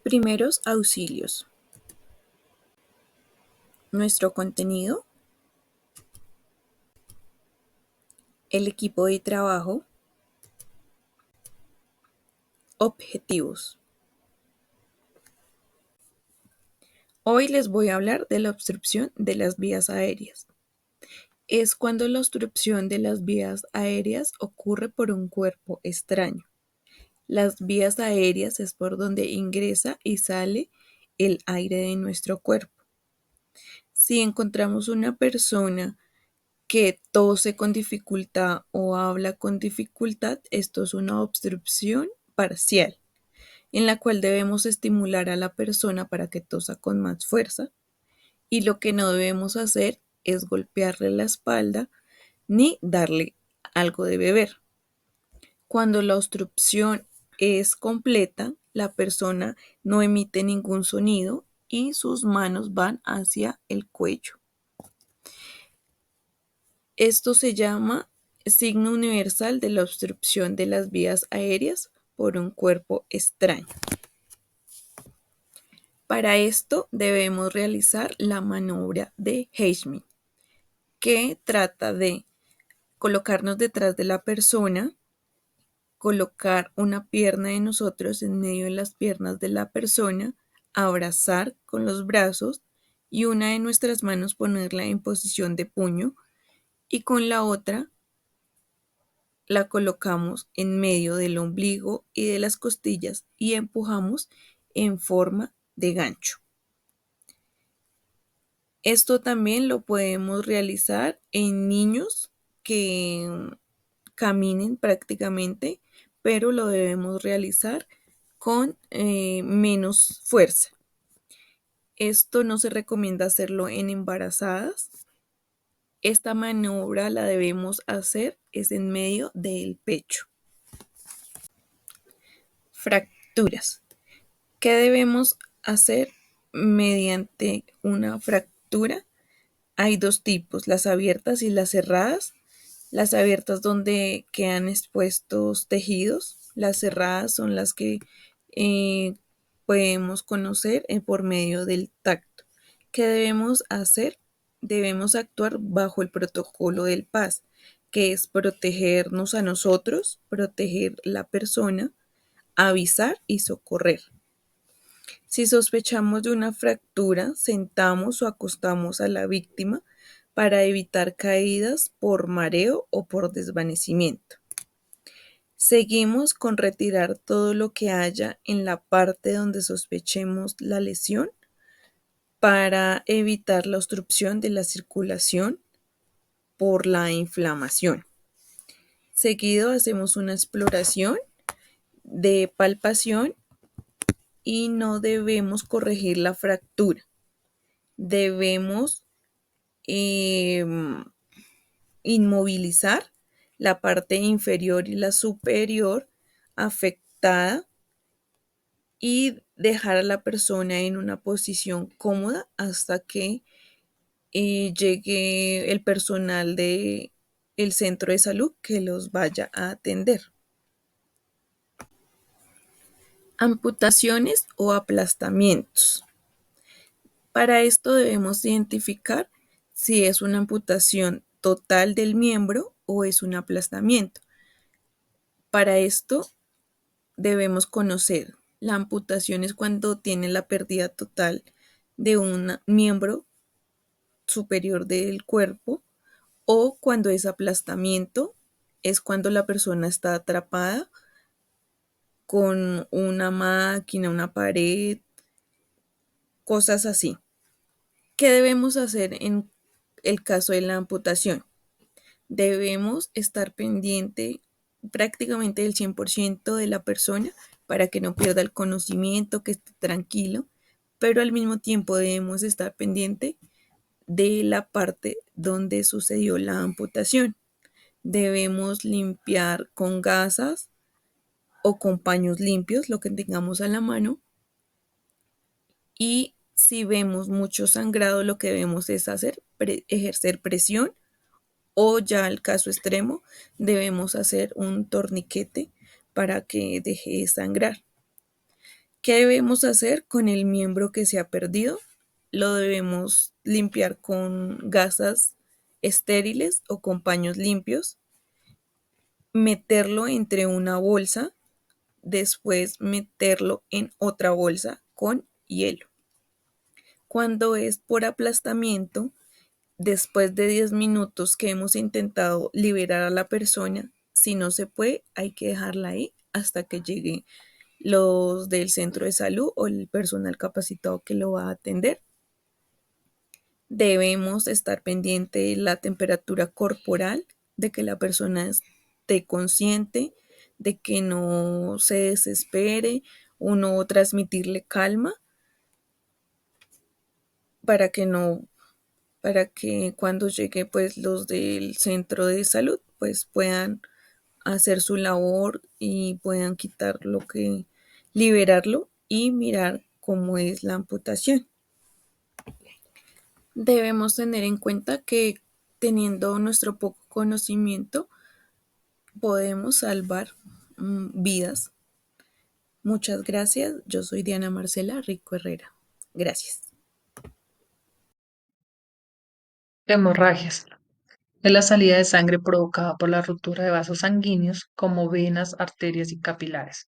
Primeros auxilios. Nuestro contenido, el equipo de trabajo, objetivos. Hoy les voy a hablar de la obstrucción de las vías aéreas. Es cuando la obstrucción de las vías aéreas ocurre por un cuerpo extraño. Las vías aéreas es por donde ingresa y sale el aire de nuestro cuerpo. Si encontramos una persona que tose con dificultad o habla con dificultad, esto es una obstrucción parcial, en la cual debemos estimular a la persona para que tosa con más fuerza, y lo que no debemos hacer es golpearle la espalda ni darle algo de beber. Cuando la obstrucción es completa, la persona no emite ningún sonido y sus manos van hacia el cuello. Esto se llama signo universal de la obstrucción de las vías aéreas por un cuerpo extraño. Para esto debemos realizar la maniobra de Heisman, que trata de colocarnos detrás de la persona, colocar una pierna de nosotros en medio de las piernas de la persona, abrazar con los brazos y una de nuestras manos ponerla en posición de puño y con la otra la colocamos en medio del ombligo y de las costillas y empujamos en forma de gancho. Esto también lo podemos realizar en niños que caminen prácticamente, pero lo debemos realizar con menos fuerza. Esto no se recomienda hacerlo en embarazadas. Esta maniobra la debemos hacer es en medio del pecho. Fracturas. ¿Qué debemos hacer mediante una fractura? Hay dos tipos, las abiertas y las cerradas. Las abiertas donde quedan expuestos tejidos, las cerradas son las que eh, podemos conocer por medio del tacto. ¿Qué debemos hacer? Debemos actuar bajo el protocolo del PAS, que es protegernos a nosotros, proteger la persona, avisar y socorrer. Si sospechamos de una fractura, sentamos o acostamos a la víctima para evitar caídas por mareo o por desvanecimiento. Seguimos con retirar todo lo que haya en la parte donde sospechemos la lesión para evitar la obstrucción de la circulación por la inflamación. Seguido hacemos una exploración de palpación y no debemos corregir la fractura. Debemos inmovilizar la parte inferior y la superior afectada y dejar a la persona en una posición cómoda hasta que llegue el personal del centro de salud que los vaya a atender. Amputaciones o aplastamientos. Para esto debemos identificar si es una amputación total del miembro o es un aplastamiento. Para esto debemos conocer la amputación es cuando tiene la pérdida total de un miembro superior del cuerpo, o cuando es aplastamiento es cuando la persona está atrapada con una máquina, una pared, cosas así. ¿Qué debemos hacer en el caso de la amputación? Debemos estar pendiente prácticamente del 100% de la persona para que no pierda el conocimiento, que esté tranquilo, pero al mismo tiempo debemos estar pendiente de la parte donde sucedió la amputación. Debemos limpiar con gasas o con paños limpios lo que tengamos a la mano, y si vemos mucho sangrado lo que debemos es ejercer presión, o ya al caso extremo debemos hacer un torniquete para que deje de sangrar. ¿Qué debemos hacer con el miembro que se ha perdido? Lo debemos limpiar con gasas estériles o con paños limpios, meterlo entre una bolsa, después meterlo en otra bolsa con hielo. Cuando es por aplastamiento, después de 10 minutos que hemos intentado liberar a la persona, si no se puede, hay que dejarla ahí hasta que lleguen los del centro de salud o el personal capacitado que lo va a atender. Debemos estar pendiente de la temperatura corporal, de que la persona esté consciente, de que no se desespere o no transmitirle calma para que no, para que cuando llegue pues los del centro de salud pues puedan hacer su labor y puedan quitar lo que, liberarlo y mirar cómo es la amputación. Debemos tener en cuenta que teniendo nuestro poco conocimiento podemos salvar vidas. Muchas gracias. Yo soy Diana Marcela Rico Herrera. Gracias. Hemorragias. Es la salida de sangre provocada por la ruptura de vasos sanguíneos como venas, arterias y capilares.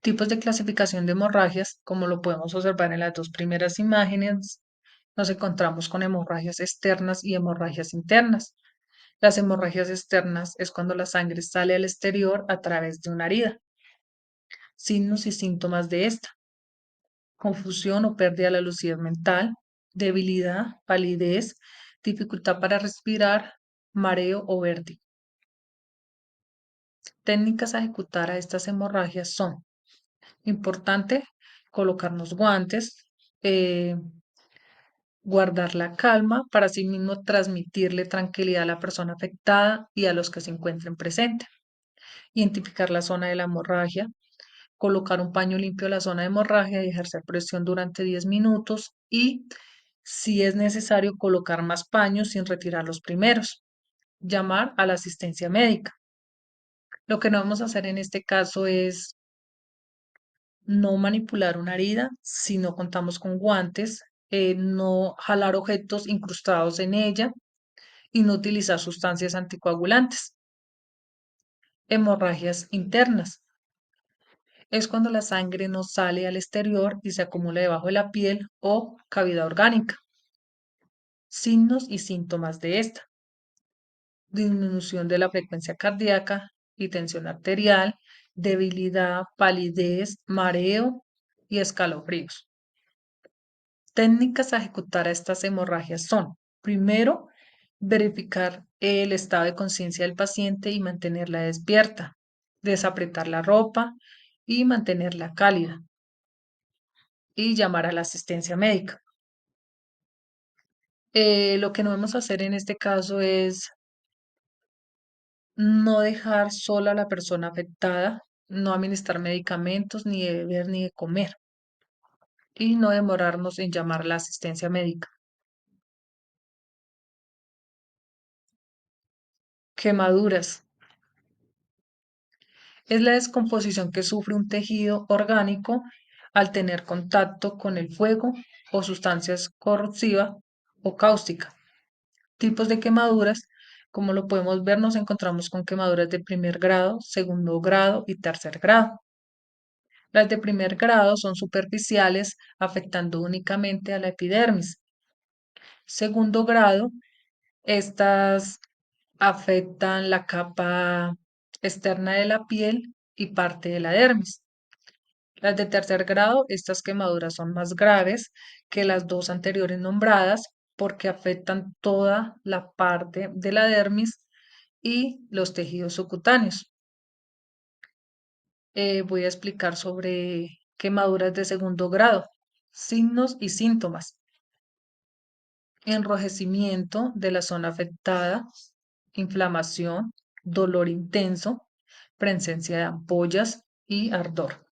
Tipos de clasificación de hemorragias, como lo podemos observar en las dos primeras imágenes, nos encontramos con hemorragias externas y hemorragias internas. Las hemorragias externas es cuando la sangre sale al exterior a través de una herida. Signos y síntomas de esta: confusión o pérdida de la lucidez mental, debilidad, palidez, dificultad para respirar, mareo o vértigo. Técnicas a ejecutar a estas hemorragias son: importante, colocarnos guantes, eh, guardar la calma para así mismo transmitirle tranquilidad a la persona afectada y a los que se encuentren presentes. Identificar la zona de la hemorragia, colocar un paño limpio a la zona de hemorragia y ejercer presión durante 10 minutos y, si es necesario, colocar más paños sin retirar los primeros. Llamar a la asistencia médica. Lo que no vamos a hacer en este caso es no manipular una herida si no contamos con guantes, no jalar objetos incrustados en ella y no utilizar sustancias anticoagulantes. Hemorragias internas. Es cuando la sangre no sale al exterior y se acumula debajo de la piel o cavidad orgánica. Signos y síntomas de esta: disminución de la frecuencia cardíaca y tensión arterial, debilidad, palidez, mareo y escalofríos. Técnicas a ejecutar a estas hemorragias son: primero, verificar el estado de conciencia del paciente y mantenerla despierta, desapretar la ropa y mantenerla cálida y llamar a la asistencia médica. Lo que no debemos hacer en este caso es no dejar sola a la persona afectada, no administrar medicamentos, ni de beber ni de comer, y no demorarnos en llamar a la asistencia médica. Quemaduras. Es la descomposición que sufre un tejido orgánico al tener contacto con el fuego o sustancias corrosivas o cáusticas. Tipos de quemaduras: como lo podemos ver, nos encontramos con quemaduras de primer grado, segundo grado y tercer grado. Las de primer grado son superficiales, afectando únicamente a la epidermis. Segundo grado, estas afectan la capa externa de la piel y parte de la dermis. Las de tercer grado, estas quemaduras son más graves que las dos anteriores nombradas porque afectan toda la parte de la dermis y los tejidos subcutáneos. Voy a explicar sobre quemaduras de segundo grado, signos y síntomas: enrojecimiento de la zona afectada, inflamación, dolor intenso, presencia de ampollas y ardor.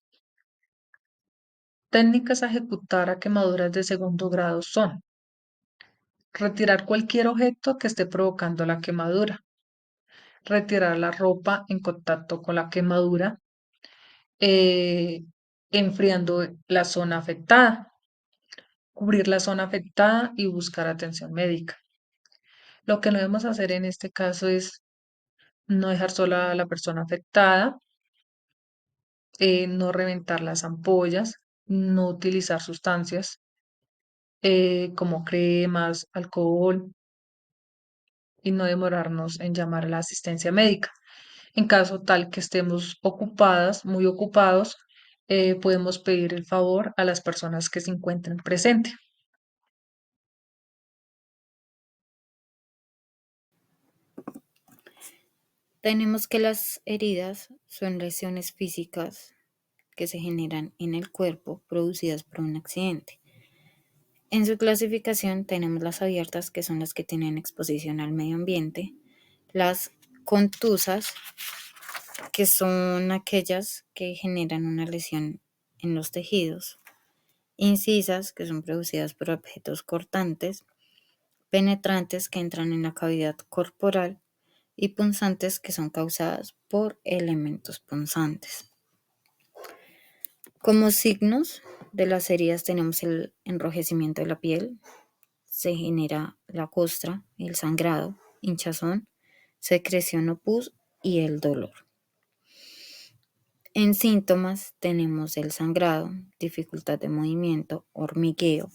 Técnicas a ejecutar a quemaduras de segundo grado son: retirar cualquier objeto que esté provocando la quemadura, retirar la ropa en contacto con la quemadura, eh, enfriando la zona afectada, cubrir la zona afectada y buscar atención médica. Lo que no debemos hacer en este caso es no dejar sola a la persona afectada, no reventar las ampollas, no utilizar sustancias como cremas, alcohol y no demorarnos en llamar a la asistencia médica. En caso tal que estemos ocupadas, muy ocupados, podemos pedir el favor a las personas que se encuentren presentes. Tenemos que las heridas son lesiones físicas que se generan en el cuerpo producidas por un accidente. En su clasificación tenemos las abiertas, que son las que tienen exposición al medio ambiente, las contusas, que son aquellas que generan una lesión en los tejidos, incisas, que son producidas por objetos cortantes, penetrantes, que entran en la cavidad corporal, y punzantes, que son causadas por elementos punzantes. Como signos de las heridas tenemos el enrojecimiento de la piel, se genera la costra, el sangrado, hinchazón, secreción o pus y el dolor. En síntomas tenemos el sangrado, dificultad de movimiento, hormigueo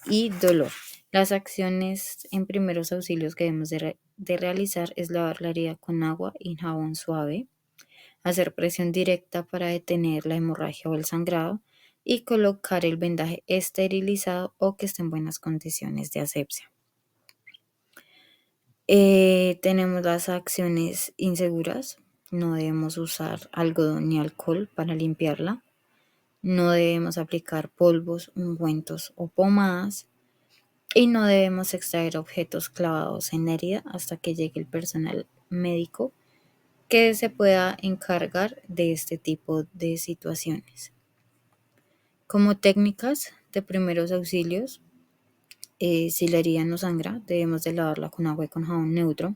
y dolor. Las acciones en primeros auxilios que debemos de realizar es lavar la herida con agua y jabón suave, hacer presión directa para detener la hemorragia o el sangrado y colocar el vendaje esterilizado o que esté en buenas condiciones de asepsia. Tenemos las acciones inseguras. No debemos usar algodón ni alcohol para limpiarla. No debemos aplicar polvos, ungüentos o pomadas. Y no debemos extraer objetos clavados en la herida hasta que llegue el personal médico que se pueda encargar de este tipo de situaciones. Como técnicas de primeros auxilios, si la herida no sangra, debemos de lavarla con agua y con jabón neutro,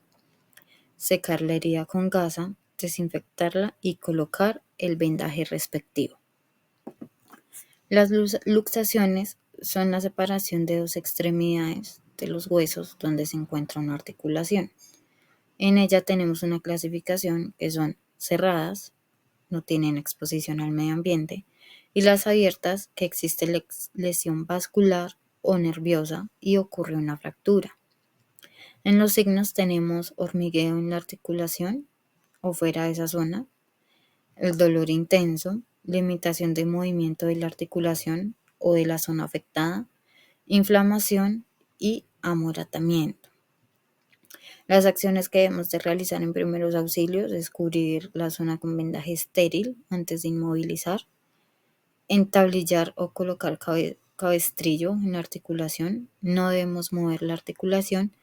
secar la herida con gasa, desinfectarla y colocar el vendaje respectivo. Las luxaciones son la separación de dos extremidades de los huesos donde se encuentra una articulación. En ella tenemos una clasificación que son cerradas, no tienen exposición al medio ambiente, y las abiertas, que existe lesión vascular o nerviosa y ocurre una fractura. En los signos tenemos hormigueo en la articulación o fuera de esa zona, el dolor intenso, limitación de movimiento de la articulación o de la zona afectada, inflamación y amoratamiento. Las acciones que debemos de realizar en primeros auxilios es cubrir la zona con vendaje estéril antes de inmovilizar, entablillar o colocar cabestrillo en la articulación, no debemos mover la articulación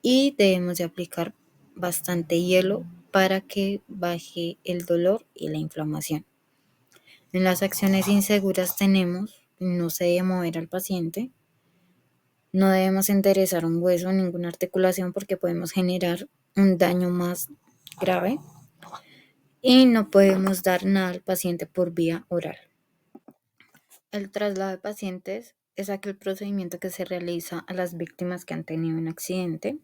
y debemos de aplicar bastante hielo para que baje el dolor y la inflamación. En las acciones inseguras tenemos: no se debe mover al paciente, no debemos enderezar un hueso o ninguna articulación porque podemos generar un daño más grave, y no podemos dar nada al paciente por vía oral. El traslado de pacientes es aquel procedimiento que se realiza a las víctimas que han tenido un accidente.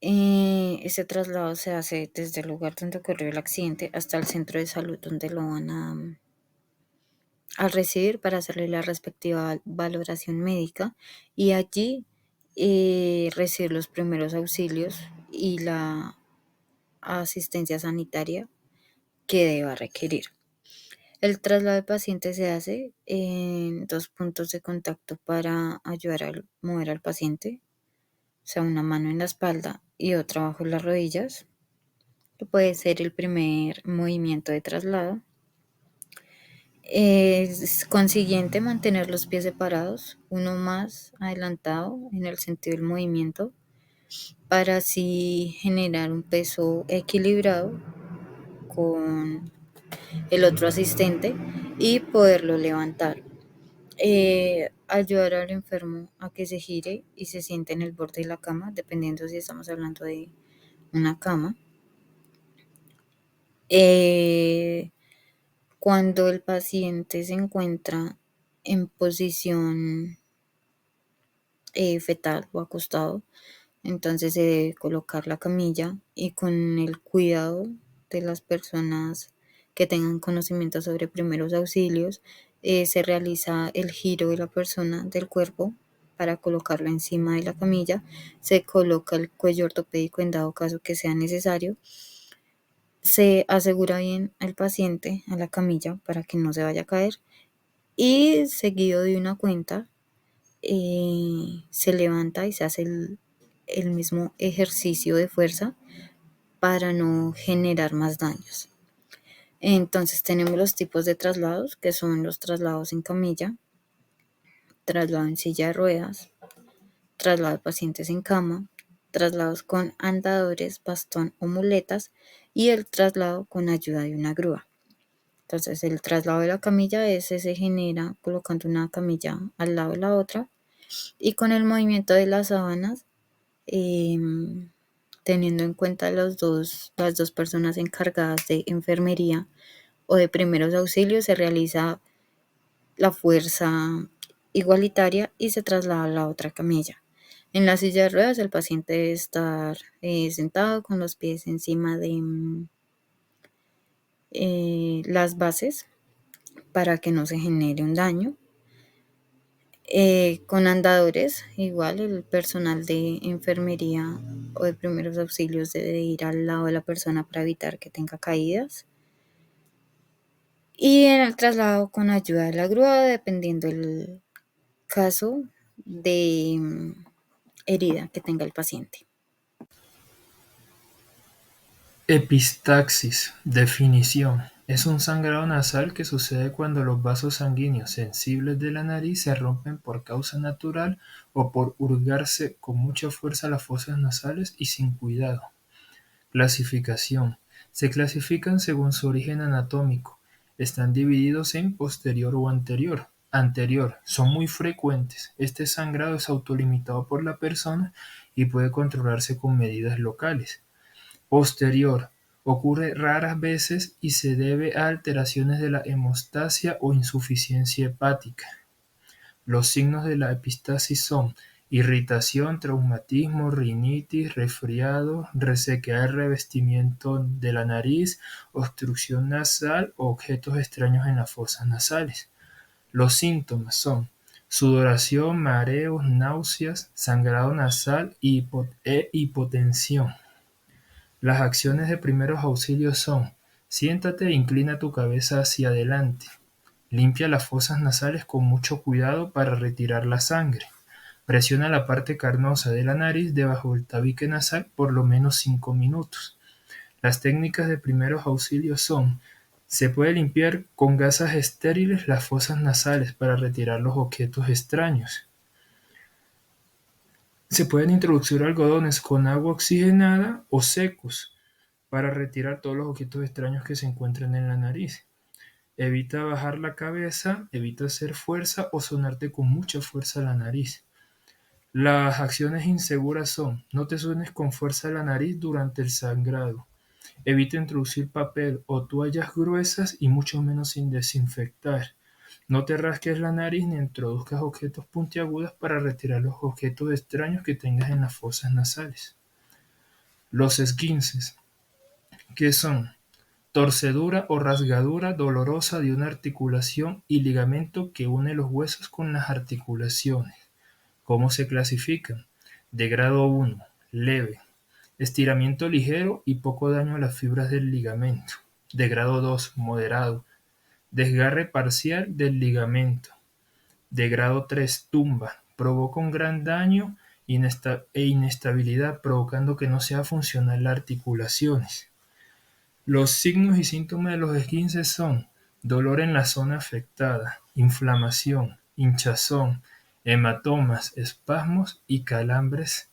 Este traslado se hace desde el lugar donde ocurrió el accidente hasta el centro de salud donde lo van a recibir para hacerle la respectiva valoración médica, y allí recibir los primeros auxilios y la asistencia sanitaria que deba requerir. El traslado de paciente se hace en dos puntos de contacto para ayudar a mover al paciente, o sea, una mano en la espalda y otra bajo las rodillas, que puede ser el primer movimiento de traslado. Es consiguiente mantener los pies separados, uno más adelantado en el sentido del movimiento, para así generar un peso equilibrado con el otro asistente y poderlo levantar. Ayudar al enfermo a que se gire y se siente en el borde de la cama, dependiendo si estamos hablando de una cama. Cuando el paciente se encuentra en posición fetal o acostado, entonces se debe colocar la camilla y con el cuidado de las personas que tengan conocimiento sobre primeros auxilios, se realiza el giro de la persona del cuerpo para colocarla encima de la camilla, se coloca el cuello ortopédico en dado caso que sea necesario, se asegura bien al paciente a la camilla para que no se vaya a caer y seguido de una cuenta se levanta y se hace el mismo ejercicio de fuerza para no generar más daños. Entonces tenemos los tipos de traslados, que son los traslados en camilla, traslado en silla de ruedas, traslado de pacientes en cama, traslados con andadores, bastón o muletas y el traslado con ayuda de una grúa. Entonces el traslado de la camilla ese se genera colocando una camilla al lado de la otra y con el movimiento de las sábanas, teniendo en cuenta las dos personas encargadas de enfermería o de primeros auxilios, se realiza la fuerza igualitaria y se traslada a la otra camilla. En la silla de ruedas el paciente debe estar sentado con los pies encima de las bases para que no se genere un daño. Con andadores, igual el personal de enfermería o de primeros auxilios debe ir al lado de la persona para evitar que tenga caídas. Y en el traslado con ayuda de la grúa, dependiendo del caso de herida que tenga el paciente. Epistaxis. Definición. Es un sangrado nasal que sucede cuando los vasos sanguíneos sensibles de la nariz se rompen por causa natural o por hurgarse con mucha fuerza las fosas nasales y sin cuidado. Clasificación. Se clasifican según su origen anatómico. Están divididos en posterior o anterior. Anterior. Son muy frecuentes. Este sangrado es autolimitado por la persona y puede controlarse con medidas locales. Posterior. Ocurre raras veces y se debe a alteraciones de la hemostasia o insuficiencia hepática. Los signos de la epistaxis son irritación, traumatismo, rinitis, resfriado, resequedad del revestimiento de la nariz, obstrucción nasal o objetos extraños en las fosas nasales. Los síntomas son sudoración, mareos, náuseas, sangrado nasal e hipotensión. Las acciones de primeros auxilios son: siéntate e inclina tu cabeza hacia adelante. Limpia las fosas nasales con mucho cuidado para retirar la sangre. Presiona la parte carnosa de la nariz debajo del tabique nasal por lo menos 5 minutos. Las técnicas de primeros auxilios son: se puede limpiar con gasas estériles las fosas nasales para retirar los objetos extraños. Se pueden introducir algodones con agua oxigenada o secos para retirar todos los objetos extraños que se encuentren en la nariz. Evita bajar la cabeza, evita hacer fuerza o sonarte con mucha fuerza la nariz. Las acciones inseguras son: no te suenes con fuerza la nariz durante el sangrado. Evita introducir papel o toallas gruesas y mucho menos sin desinfectar. No te rasques la nariz ni introduzcas objetos puntiagudos para retirar los objetos extraños que tengas en las fosas nasales. Los esguinces, que son torcedura o rasgadura dolorosa de una articulación y ligamento que une los huesos con las articulaciones. ¿Cómo se clasifican? De grado 1, leve, estiramiento ligero y poco daño a las fibras del ligamento. De grado 2, moderado, desgarre parcial del ligamento. De grado 3, tumba, provoca un gran daño e inestabilidad, provocando que no sea funcional las articulaciones. Los signos y síntomas de los esguinces son: dolor en la zona afectada, inflamación, hinchazón, hematomas, espasmos y calambres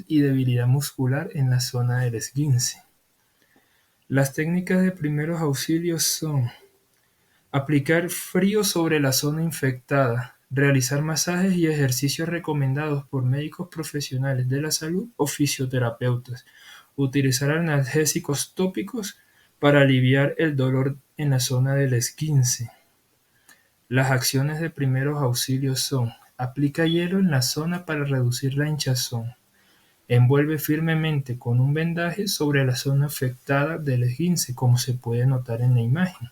y debilidad muscular en la zona del esguince. Las técnicas de primeros auxilios son: aplicar frío sobre la zona infectada, realizar masajes y ejercicios recomendados por médicos profesionales de la salud o fisioterapeutas, utilizar analgésicos tópicos para aliviar el dolor en la zona del esguince. Las acciones de primeros auxilios son: aplica hielo en la zona para reducir la hinchazón. Envuelve firmemente con un vendaje sobre la zona afectada del esguince, como se puede notar en la imagen.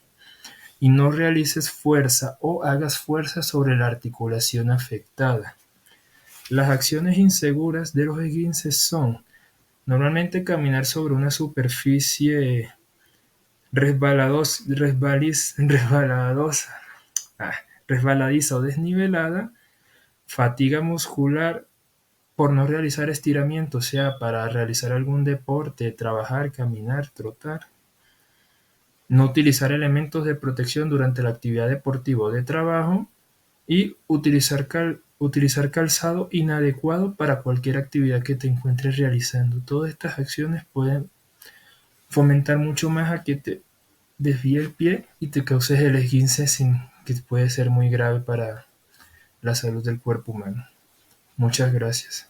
Y no realices fuerza o hagas fuerza sobre la articulación afectada. Las acciones inseguras de los esguinces son: normalmente caminar sobre una superficie resbaladiza o desnivelada, fatiga muscular por no realizar estiramiento, o sea, para realizar algún deporte, trabajar, caminar, trotar. No utilizar elementos de protección durante la actividad deportiva o de trabajo y utilizar calzado inadecuado para cualquier actividad que te encuentres realizando. Todas estas acciones pueden fomentar mucho más a que te desvíe el pie y te causes el esguince, que puede ser muy grave para la salud del cuerpo humano. Muchas gracias.